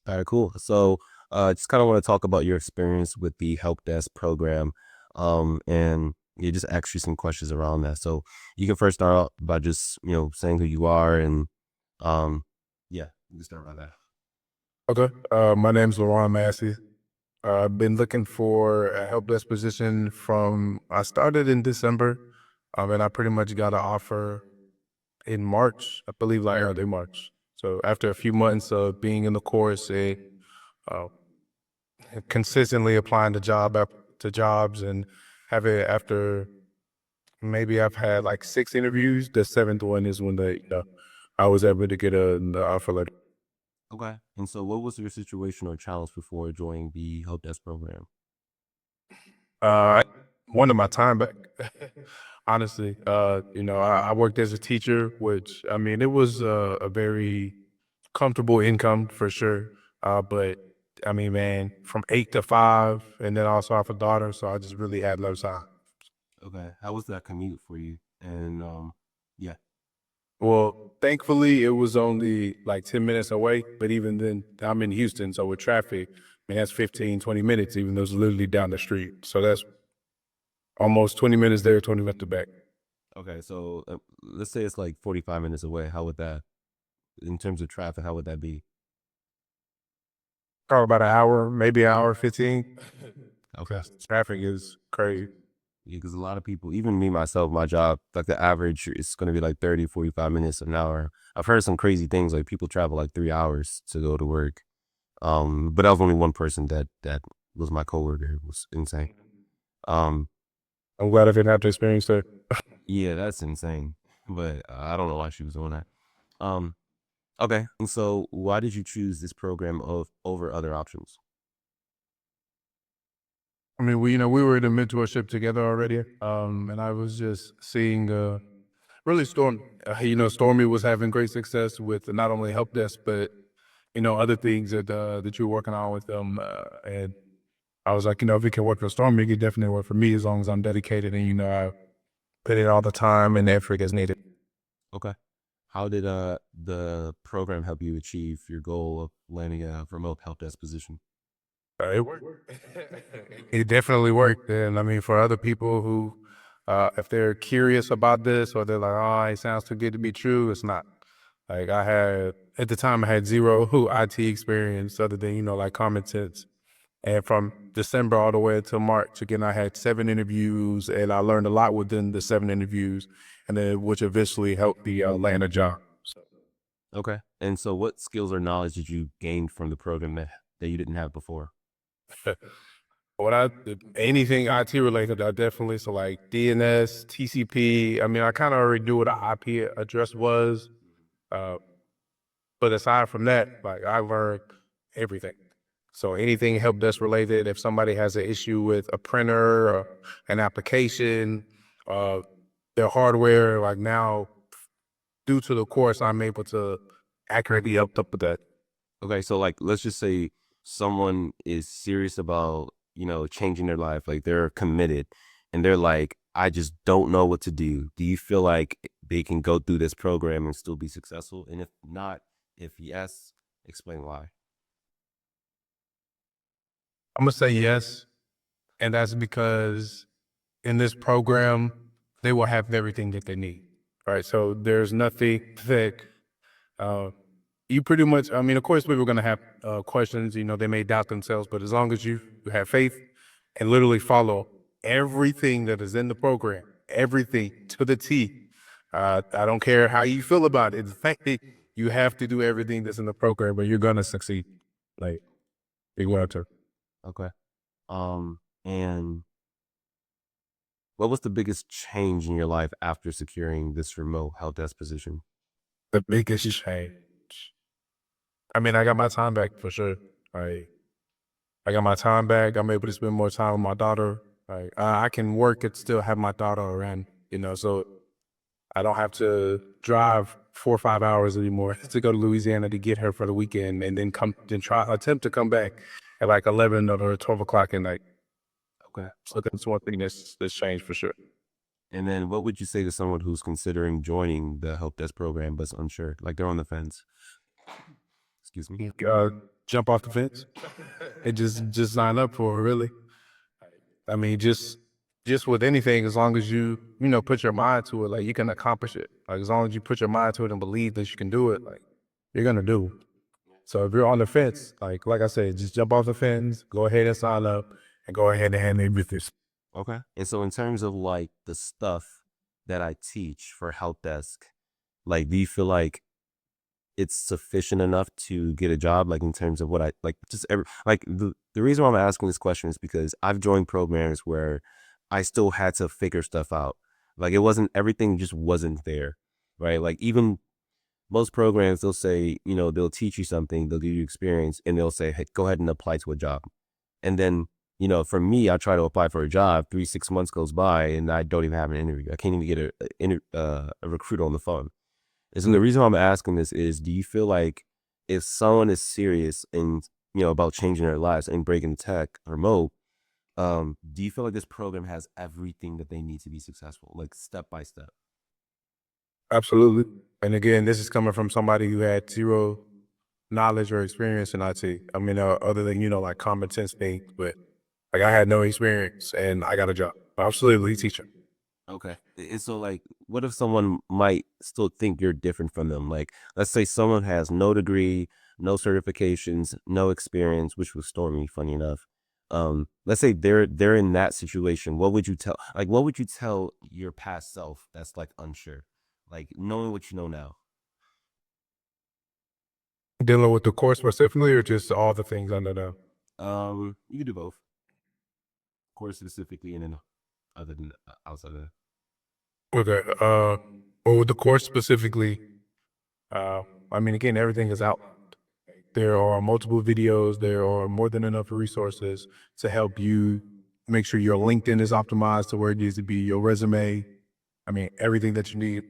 All right, cool. So, just kind of want to talk about your experience with the help desk program, and just ask you some questions around that. So, you can first start out by just saying who you are, and um, yeah, you can start by that. Okay. My name's Leron Massey. I've been looking for a help desk position from I started in December, and I pretty much got an offer in March, I believe, like early March. So after a few months of being in the course and uh, consistently applying to jobs and have it after maybe I've had like 6 interviews. The seventh one is when I was able to get the offer letter. Okay. And so, what was your situation or challenge before joining the help desk program? I wanted my time back. Honestly, I worked as a teacher, which I mean, it was a very comfortable income for sure. But I mean, man, from 8 to 5, and then also I have a daughter, so I just really had no time. Okay. How was that commute for you? And yeah. Well, thankfully, it was only like 10 minutes away. But even then, I'm in Houston, so with traffic, I mean, that's 15, 20 minutes, even though it's literally down the street. So that's almost 20 minutes there, 20 minutes back. Okay. So, let's say it's like 45 minutes away. How would that, in terms of traffic, how would that be? Probably about an hour, maybe an hour 15. Okay. 'Cause traffic is crazy. Yeah, because a lot of people, even me myself, my job, like the average is going to be like 30, 45 minutes an hour. I've heard some crazy things like people travel like 3 hours to go to work. But that was only one person that was my coworker. It was insane. Um, I'm glad I didn't have to experience that. yeah, that's insane. But I don't know why she was doing that. Um, okay. And so why did you choose this program of over other options? I mean, we were in a mentorship together already, and I was just seeing really Stormy was having great success with not only help desk, but other things that you're working on with them, and I was like, if it can work for Stormy, it can definitely work for me as long as I'm dedicated and I put in all the time and effort as needed. Okay. How did the program help you achieve your goal of landing a remote help desk position? It worked. It definitely worked. And I mean, for other people who, if they're curious about this or they're like, oh, it sounds too good to be true, it's not. Like at the time, I had zero IT experience other than, like common sense. And from December all the way until March, again, I had 7 interviews and I learned a lot within the 7 interviews, and then which eventually helped me land a job. Okay. And so what skills or knowledge did you gain from the program that you didn't have before? When anything IT related, I definitely so like DNS, TCP. I mean, I kind of already knew what an IP address was, uh, but aside from that, like I learned everything. So anything help desk related, if somebody has an issue with a printer or an application, uh, their hardware, like now due to the course, I'm able to accurately help up with that. Okay, so like let's just say someone is serious about, changing their life, like they're committed and they're like, I just don't know what to do. Do you feel like they can go through this program and still be successful? And if not, if yes, explain why. I'm gonna say yes, and that's because in this program, they will have everything that they need. Right. So there's nothing that uh, you pretty much, I mean, of course, people are going to have questions, they may doubt themselves, but as long as you have faith and literally follow everything that is in the program, everything to the T, I don't care how you feel about it. In fact, you have to do everything that's in the program, but you're going to succeed. Like, big winner. Okay. And what was the biggest change in your life after securing this remote help desk position? The biggest change. I mean, I got my time back for sure. I got my time back. I'm able to spend more time with my daughter. Like I can work and still have my daughter around, so I don't have to drive 4 or 5 hours anymore to go to Louisiana to get her for the weekend and then attempt to come back at like 11 or 12 o'clock at night. Okay. So that's one thing that's changed for sure. And then what would you say to someone who's considering joining the help desk program but's unsure, like they're on the fence? Excuse me. Uh, jump off the fence and just sign up for it, really. I mean, just with anything, as long as you know, put your mind to it, like you can accomplish it. Like as long as you put your mind to it and believe that you can do it, like you're gonna do it. So if you're on the fence, like I said, just jump off the fence, go ahead and sign up, and go ahead and hand in your this. Okay. And so in terms of like the stuff that I teach for help desk, like do you feel like it's sufficient enough to get a job? Like in terms of what I like just every like the reason why I'm asking this question is because I've joined programs where I still had to figure stuff out. Like it wasn't everything just wasn't there. Right. Like even most programs they'll say, they'll teach you something, they'll give you experience, and they'll say, hey, go ahead and apply to a job. And then, for me, I try to apply for a job. 3, 6 months goes by, and I don't even have an interview. I can't even get a recruiter on the phone. And so the reason why I'm asking this is, do you feel like if someone is serious and about changing their lives and breaking tech remote, do you feel like this program has everything that they need to be successful, like step by step? Absolutely. And again, this is coming from somebody who had zero knowledge or experience in IT. I mean, other than, like common sense things, but like I had no experience and I got a job. Absolutely teaching. Okay. And so, like, what if someone might still think you're different from them? Like, let's say someone has no degree, no certifications, no experience, which was Stormy, funny enough. Let's say they're in that situation. What would you tell? Like, what would you tell your past self that's like unsure, like knowing what you know now? Dealing with the course specifically or just all the things under them? You can do both, course specifically, and then other than outside of that. Okay. Well, with the course specifically, uh, I mean, again, everything is out. There are multiple videos. There are more than enough resources to help you make sure your LinkedIn is optimized to where it needs to be, your resume. I mean, everything that you need.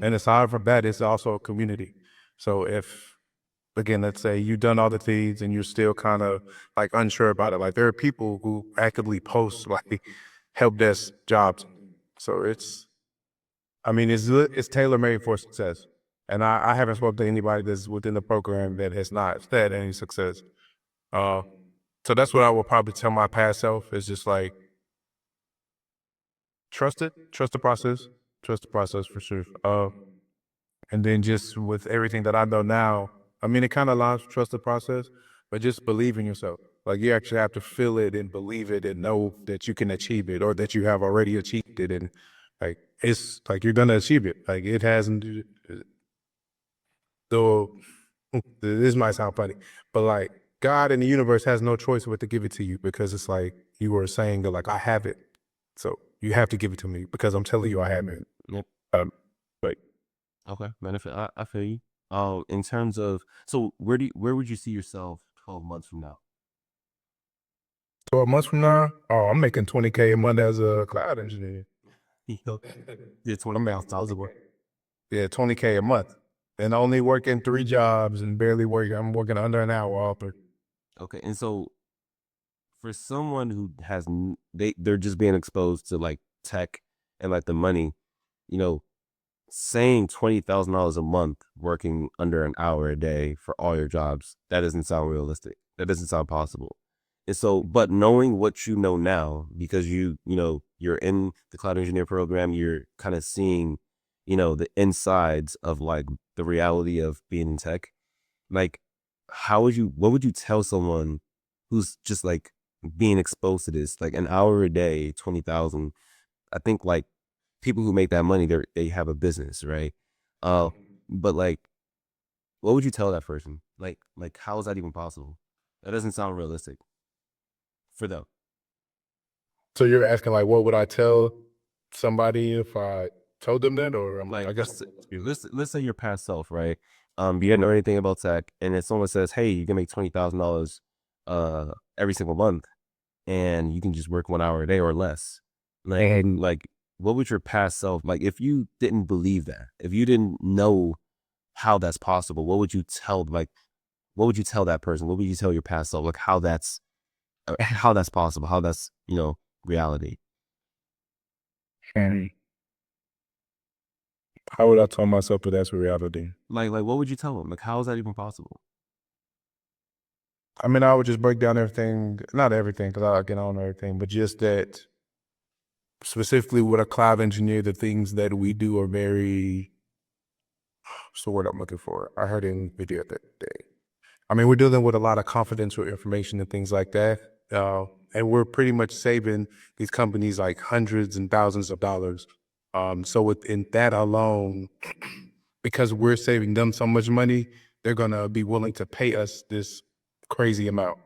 And aside from that, it's also a community. So if, again, let's say you've done all the things and you're still kind of like unsure about it, like there are people who actively post like help desk jobs. So I mean, it's tailor made for success. And I haven't spoken to anybody that's within the program that has not had any success. Uh, so that's what I would probably tell my past self is just like trust it, trust the process for sure. And then just with everything that I know now, I mean, it kind of allows trust the process, but just believe in yourself. Like you actually have to feel it and believe it and know that you can achieve it or that you have already achieved it. And like, it's like you're going to achieve it. Like it hasn't, though this might sound funny, but like God and the universe has no choice but to give it to you because it's like you were saying that like, I have it. So you have to give it to me because I'm telling you I have it. Yep. Um, but Okay. Benefit. I feel you. In terms of, so where would you see yourself 12 months from now? 12 months from now, oh, I'm making 20K a month as a cloud engineer. You know, yeah, I'm 20,000 work. yeah, 20K a month. And only working 3 jobs and barely working. I'm working under an hour all three. Okay. And so for someone who has they're just being exposed to like tech and like the money, you know, saying $20,000 a month working under an hour a day for all your jobs, that doesn't sound realistic. That doesn't sound possible. And so, but knowing what you know now, because you're in the cloud engineer program, you're kind of seeing, the insides of like the reality of being in tech. Like, what would you tell someone who's just like being exposed to this, like an hour a day, 20,000? I think like people who make that money, they have a business, right? Uh, but like, what would you tell that person? Like, how is that even possible? That doesn't sound realistic for them. So you're asking like, what would I tell somebody if I told them that? Or Like, I guess, let's say your past self, right? You didn't know anything about tech, and if someone says, "Hey, you can make $20,000 every single month, and you can just work 1 hour a day or less," like, what would your past self like if you didn't believe that, if you didn't know how that's possible? What would you tell that person? What would you tell your past self? Like how that's possible? How that's reality? hmm, how would I tell myself that that's reality? Like what would you tell them? Like how is that even possible? I mean, I would just break down everything, not everything, because I get on everything, but just that specifically with a cloud engineer, the things that we do are very, what's the word I'm looking for? I heard in video that day. I mean, we're dealing with a lot of confidential information and things like that. And we're pretty much saving these companies like hundreds and thousands of dollars. So within that alone, because we're saving them so much money, they're gonna be willing to pay us this crazy amount.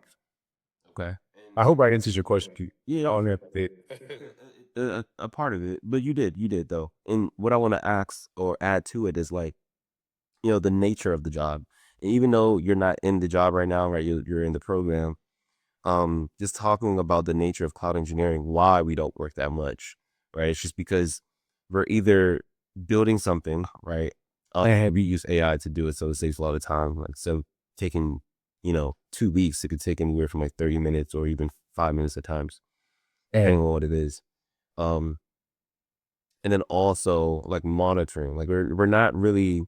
Okay. I hope I answered your question. Yeah, On that a part of it, but you did though. And what I want to ask or add to it is like, the nature of the job. And even though you're not in the job right now, right? You're in the program. Just talking about the nature of cloud engineering, why we don't work that much, right? It's just because we're either building something, right? And we use AI to do it, so it saves a lot of time. Like so, taking 2 weeks, it could take anywhere from like 30 minutes or even 5 minutes at times, depending on what it is. Um, and then also like monitoring, like we're not really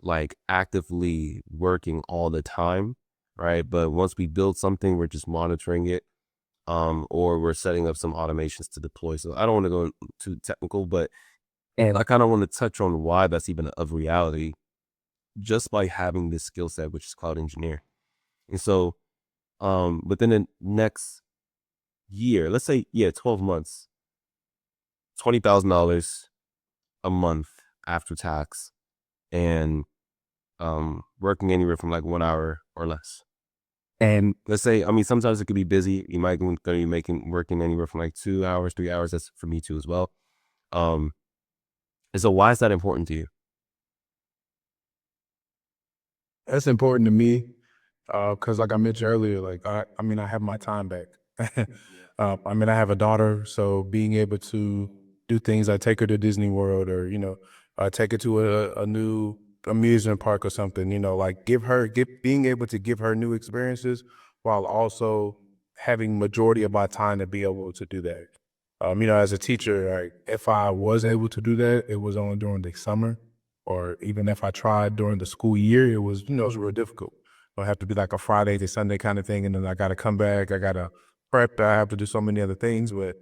like actively working all the time, right? But once we build something, we're just monitoring it, or we're setting up some automations to deploy. So I don't want to go too technical, but and I kind of want to touch on why that's even of reality, just by having this skill set, which is cloud engineer. And so, within the next year, let's say, yeah, 12 months, $20,000 a month after tax, and working anywhere from like 1 hour or less. And let's say, I mean, sometimes it could be busy. You might be working anywhere from like 2 hours, 3 hours. That's for me too as well. Um, and so why is that important to you? that's important to me. Cause like I mentioned earlier, like I mean, I have my time back. I mean, I have a daughter, so being able to do things, I take her to Disney World, or take her to a new amusement park or something. Like being able to give her new experiences while also having majority of my time to be able to do that. As a teacher, like if I was able to do that, it was only during the summer, or even if I tried during the school year, it was real difficult. It'll have to be like a Friday to Sunday kind of thing, and then I got to come back. I got to prep. I have to do so many other things. But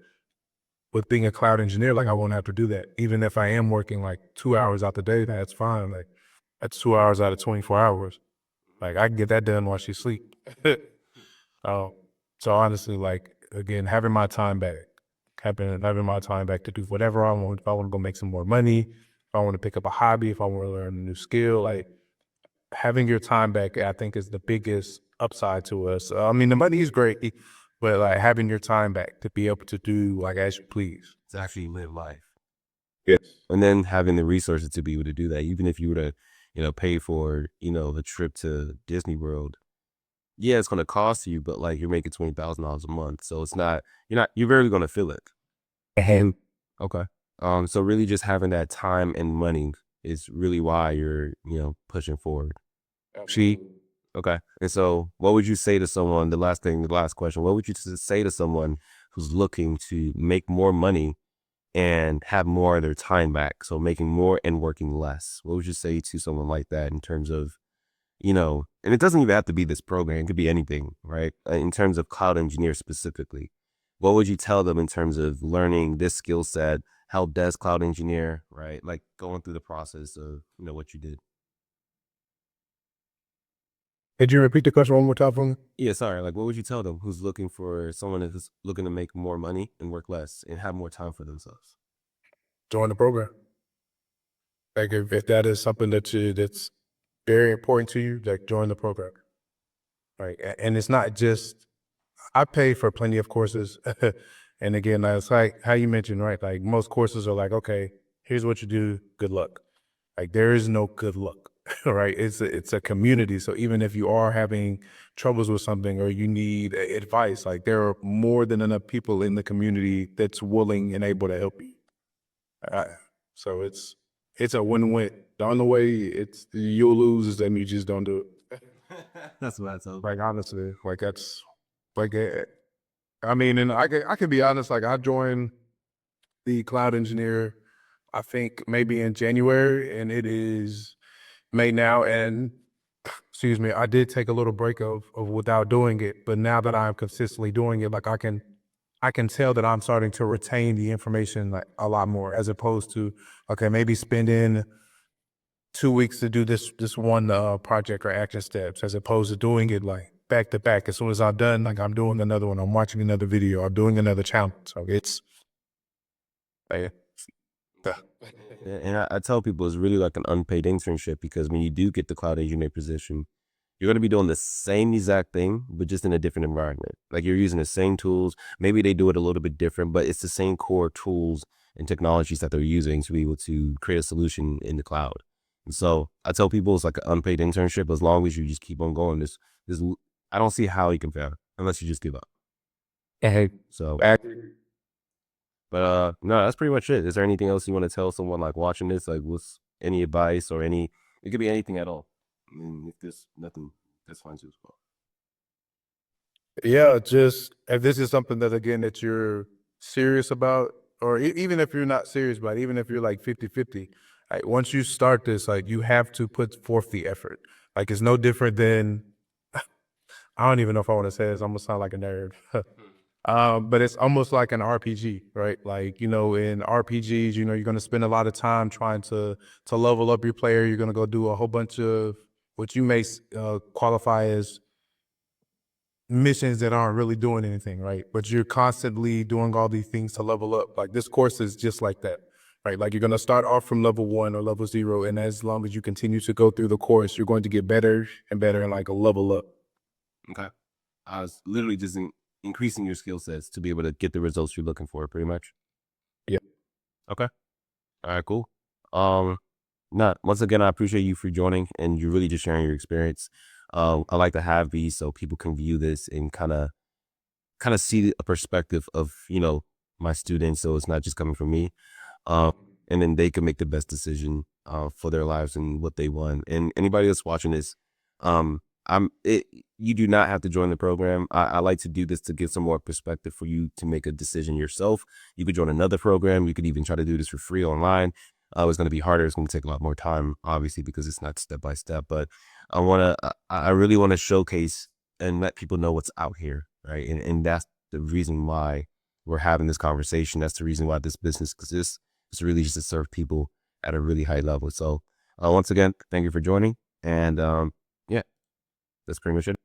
with being a cloud engineer, like I won't have to do that. Even if I am working like 2 hours out the day, that's fine. Like that's 2 hours out of 24 hours. Like I can get that done while she sleep. um, so honestly, like again, having my time back, having my time back to do whatever I want. If I want to go make some more money, if I want to pick up a hobby, if I want to learn a new skill, like having your time back, I think is the biggest upside to us. I mean, the money is great, but like having your time back to be able to do like as you please. To actually live life. Yes. And then having the resources to be able to do that, even if you were to, pay for, the trip to Disney World. Yeah, it's going to cost you, but like you're making $20,000 a month. So you're rarely going to feel it. And okay. So really just having that time and money is really why you're, pushing forward. She, Absolutely. okay. And so what would you say to someone, the last question, what would you say to someone who's looking to make more money and have more of their time back? So making more and working less. What would you say to someone like that in terms of, and it doesn't even have to be this program, it could be anything, right? In terms of cloud engineer specifically, what would you tell them in terms of learning this skill set? How does cloud engineer, right? Like going through the process of, what you did. Could you repeat the question one more time for me? Yeah, sorry. Like, what would you tell them who's looking for someone who's looking to make more money and work less and have more time for themselves? Join the program. Like if that is something that's very important to you, like join the program. Right. And it's not just I pay for plenty of courses. And again, it's like how you mentioned, right? Like most courses are like, okay, here's what you do, good luck. Like there is no good luck, right? It's a community. So even if you are having troubles with something or you need advice, like there are more than enough people in the community that's willing and able to help you. Uh, so it's a win-win. The only way it's you'll lose is that you just don't do it. That's what I tell them. Like honestly, like that's like I mean, and I can be honest. Like I joined the cloud engineer, I think maybe in January, and it is May now, and excuse me, I did take a little break of without doing it, but now that I'm consistently doing it, like I can tell that I'm starting to retain the information like a lot more, as opposed to, okay, maybe spending 2 weeks to do this one project or action steps, as opposed to doing it like back to back. As soon as I'm done, like I'm doing another one, I'm watching another video, I'm doing another challenge. So it's uh, And I tell people it's really like an unpaid internship because when you do get the cloud engineer position, you're going to be doing the same exact thing, but just in a different environment. Like you're using the same tools. Maybe they do it a little bit different, but it's the same core tools and technologies that they're using to be able to create a solution in the cloud. And so I tell people it's like an unpaid internship as long as you just keep on going. This I don't see how you can fail unless you just give up. hey, So, but no, that's pretty much it. Is there anything else you want to tell someone like watching this? Like, what's any advice or any? It could be anything at all. I mean, if there's nothing, that's fine too as well. yeah, just if this is something that again that you're serious about, or even if you're not serious about it, even if you're like 50-50, like once you start this, like you have to put forth the effort. Like it's no different than I don't even know if I want to say this. I'm gonna sound like a nerd. But it's almost like an RPG, right? Like, you know, in RPGs, you know, you're gonna spend a lot of time trying to level up your player. You're gonna go do a whole bunch of what you may qualify as missions that aren't really doing anything, right? But you're constantly doing all these things to level up. Like this course is just like that, right? Like you're gonna start off from level 1 or level 0, and as long as you continue to go through the course, you're going to get better and better and like a level up. Okay. I was literally just increasing your skill sets to be able to get the results you're looking for, pretty much. Yeah. Okay. All right, cool. Um, Not once again, I appreciate you for joining and you really just sharing your experience. I like to have these so people can view this and kind of see a perspective of my students, so it's not just coming from me. Um, and then they can make the best decision for their lives and what they want. And anybody that's watching this, um, you do not have to join the program. I like to do this to give some more perspective for you to make a decision yourself. You could join another program. You could even try to do this for free online. It's going to be harder. It's going to take a lot more time, obviously, because it's not step by step. But I really want to showcase and let people know what's out here, right? And that's the reason why we're having this conversation. That's the reason why this business exists. It's really just to serve people at a really high level. So once again, thank you for joining. And yeah, that's pretty much it.